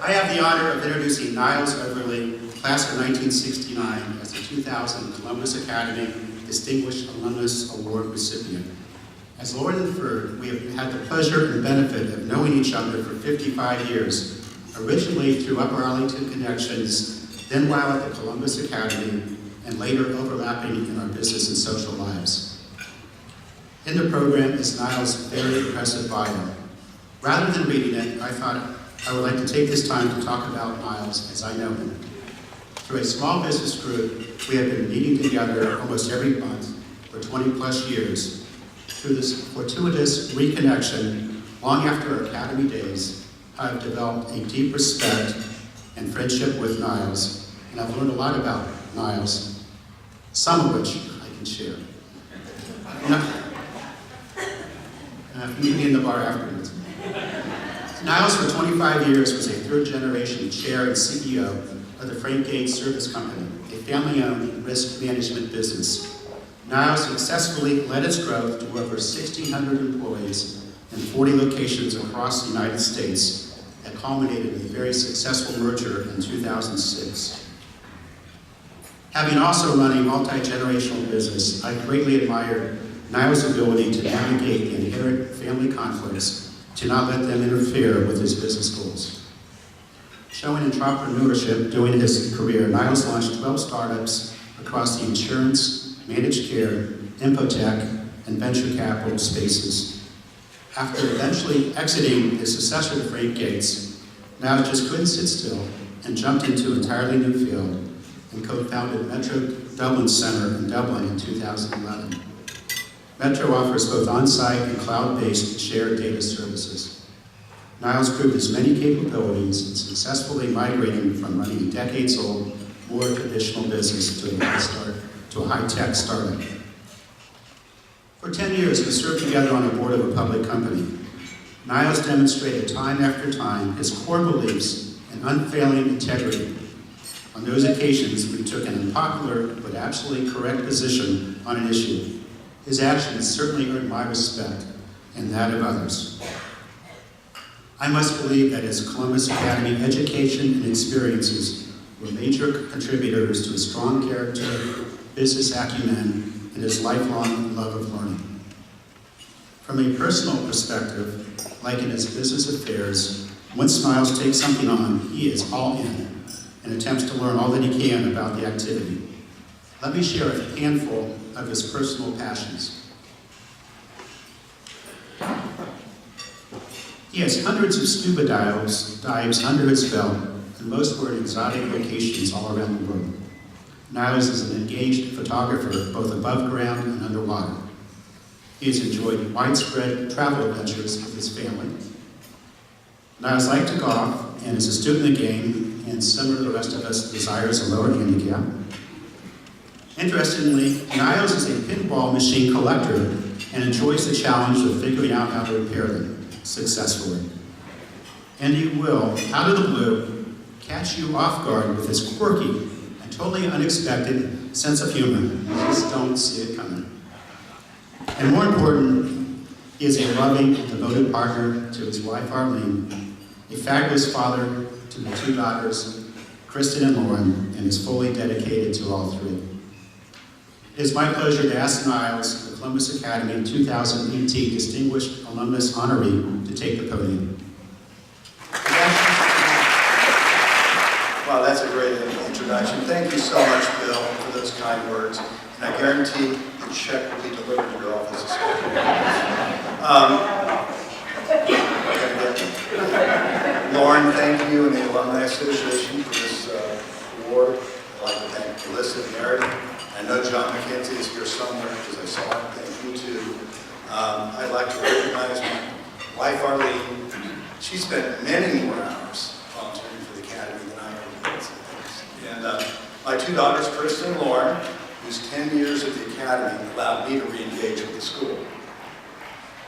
I have the honor of introducing Niles Overley, class of 1969, as the 2000 Columbus Academy Distinguished Alumnus Award recipient. As Lauren inferred, we have had the pleasure and benefit of knowing each other for 55 years, originally through Upper Arlington connections, then while at the Columbus Academy, and later overlapping in our business and social lives. In the program is Niles' very impressive bio. Rather than reading it, I thought I would like to take this time to talk about Niles as I know him. Through a small business group, we have been meeting together almost every month for 20 plus years. Through this fortuitous reconnection, long after our academy days, I have developed a deep respect and friendship with Niles, and I've learned a lot about Niles, some of which I can share. Meet me in the bar afterwards. Niles, for 25 years, was a third-generation chair and CEO of the Frank Gates Service Company, a family-owned risk management business. Niles successfully led its growth to over 1,600 employees and 40 locations across the United States that culminated in a very successful merger in 2006. Having also run a multi-generational business, I greatly admired Niles' ability to navigate the inherent family conflicts to not let them interfere with his business goals. Showing entrepreneurship during his career, Niles launched 12 startups across the insurance, managed care, infotech, and venture capital spaces. After eventually exiting his successor to Frank Gates, Niles just couldn't sit still and jumped into an entirely new field and co-founded Metro Dublin Center in Dublin in 2011. Metro offers both on-site and cloud-based shared data services. Niles proved its many capabilities in successfully migrating from running a decades-old, more traditional business to a high-tech startup. For 10 years, we served together on the board of a public company. Niles demonstrated time after time his core beliefs and unfailing integrity. On those occasions, we took an unpopular but absolutely correct position on an issue. His actions certainly earned my respect and that of others. I must believe that his Columbus Academy education and experiences were major contributors to his strong character, business acumen, and his lifelong love of learning. From a personal perspective, like in his business affairs, once Niles takes something on, he is all in and attempts to learn all that he can about the activity. Let me share a handful of his personal passions. He has hundreds of scuba dives under his belt, and most were in exotic locations all around the world. Niles is an engaged photographer, both above ground and underwater. He has enjoyed widespread travel adventures with his family. Niles likes to golf and is a student of the game, and similar to the rest of us, desires a lower handicap. Interestingly, Niles is a pinball machine collector and enjoys the challenge of figuring out how to repair them successfully. And he will, out of the blue, catch you off guard with his quirky and totally unexpected sense of humor. You just don't see it coming. And more important, he is a loving and devoted partner to his wife, Arlene, a fabulous father to the 2 daughters, Kristen and Lauren, and is fully dedicated to all 3. It is my pleasure to ask Niles, the Columbus Academy 2018 Distinguished Alumnus Honoree, to take the podium. Wow, that's a great introduction. Thank you so much, Bill, for those kind words. And I guarantee the check will be delivered to your office. Lauren, thank you and the Alumni Association for this award. I'd like to thank Alyssa and Meredith. I know John McKenzie is here somewhere because I saw him. Thank you too. I'd like to recognize my wife, Arlene. She spent many more hours volunteering for the Academy than I ever did. And my 2 daughters, Kristen and Lauren, whose 10 years at the Academy allowed me to re-engage with the school.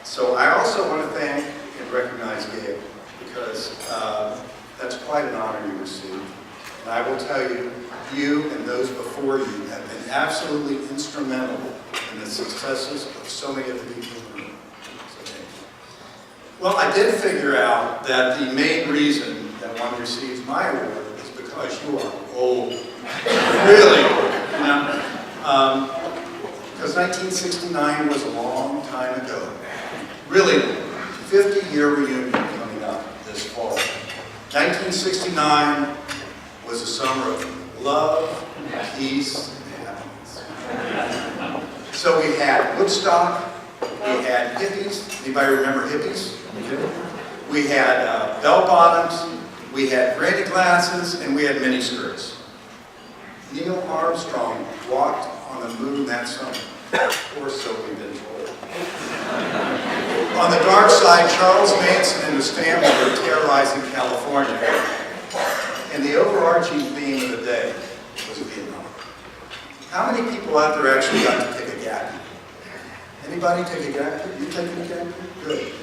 So I also want to thank and recognize Gabe, because that's quite an honor you received. And I will tell you, you and those before you have been absolutely instrumental in the successes of so many of the people in the room. So thank you. Well, I did figure out that the main reason that one who receives my award is because you are old. Really old. Because 1969 was a long time ago. Really, 50-year reunion coming up this fall. 1969 was a summer of love, peace, and happiness. So we had Woodstock, we had hippies. Anybody remember hippies? We had bell-bottoms, we had granny glasses, and we had miniskirts. Neil Armstrong walked on the moon that summer, or so we've been told. On the dark side, Charles Manson and his family were terrorizing California. And the overarching theme of the day was Vietnam. How many people out there actually got to take a gap year? Anybody take a gap year? You taking a gap year? Good.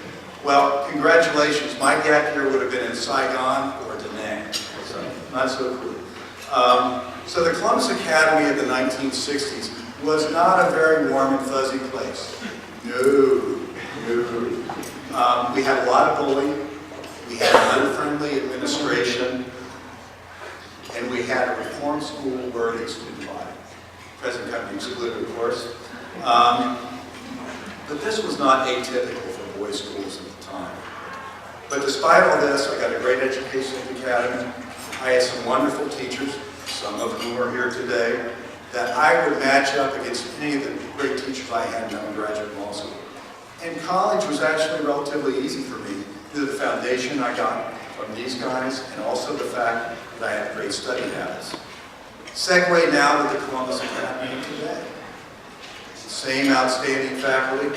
Well, congratulations. My gap year would have been in Saigon or Da Nang. So, not so cool. So the Columbus Academy of the 1960s was not a very warm and fuzzy place. No. We had a lot of bullying, we had an unfriendly administration, and we had a reform school birthing student body. Present company excluded, of course. But this was not atypical for boys' schools at the time. But despite all this, I got a great education at the Academy. I had some wonderful teachers, some of whom are here today, that I would match up against any of the great teachers I had in undergraduate law school. And college was actually relatively easy for me due to the foundation I got from these guys and also the fact that I had great study habits. Segue now to the Columbus Academy today. Same outstanding faculty.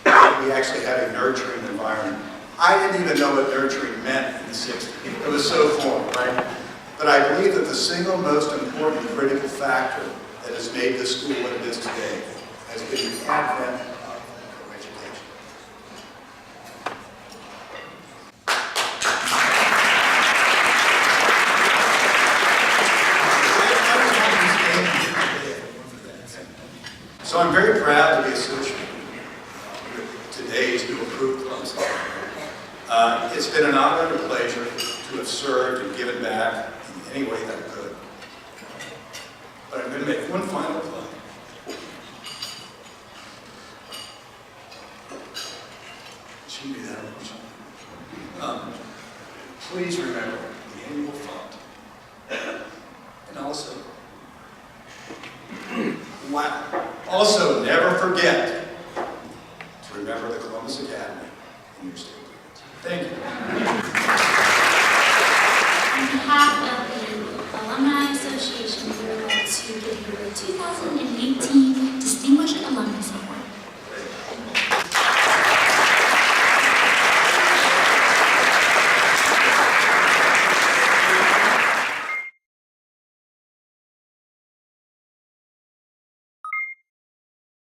We actually had a nurturing environment. I didn't even know what nurturing meant in the 60s. It was so foreign, right? But I believe that the single most important critical factor that has made this school what it is today has been the advent of education. So I'm very proud to be associated with today's new approved Columbus Academy. It's been an honor and a pleasure to have served and given back in any way that I could. But I'm going to make one final plug. Shouldn't be that emotional. Please remember the annual fund. And also never forget to remember the Columbus Academy in your state. Thank you. On behalf of the Alumni Association, we would like to give you a 2018 Distinguished Alumnus Award.